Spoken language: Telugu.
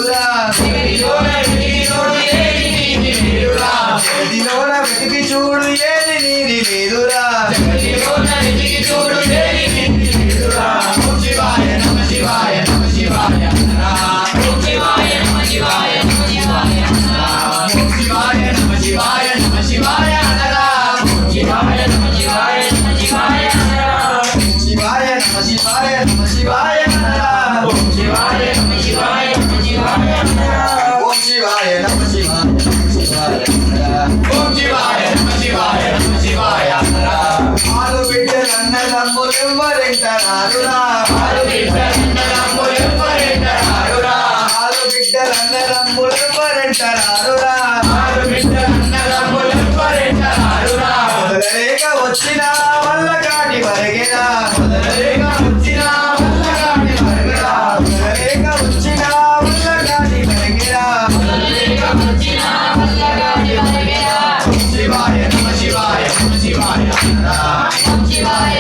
లేదురా జగతిలోన వెతికి చూడు ఏది నీది లేదురా ఓం శివాయ నమ శివాయ నమ శివాయ ఓం శివాయ నమ శివాయ నమ శివాయ ఓం శివాయ నమ శివాయ నమ శివాయ ఓం శివాయ నమ శివాయ నమ శివాయ ఓం శివాయ నమ శివాయ నమ శివాయ ఓం శివాయ నమ శివాయ నమ శివాయ ఓం శివాయ నమ శివాయ ఓం శివాయ నమ శివాయ నమ శివాయ ఆలు బిడ్డలన్నదమ్ములెవ్వరెంటరారురా ఆలు బిడ్డలన్నదమ్ములెవ్వరెంటరారురా ఆలు బిడ్డలన్నదమ్ములెవ్వరెంటరారురా ఆలు బిడ్డలన్నదమ్ములెవ్వరెంటరారురా మొదలలేక వచ్చిన వల్ల కాటి వరగెనా మొదలలేక వచ్చిన వల్ల కాటి వరగెనా మొదలలేక వచ్చిన వల్ల కాటి వరగెనా మొదలలేక వచ్చిన వల్ల కాటి వరగెనా శివాయ నమ శివాయ నమ శివాయ ఓం శివాయ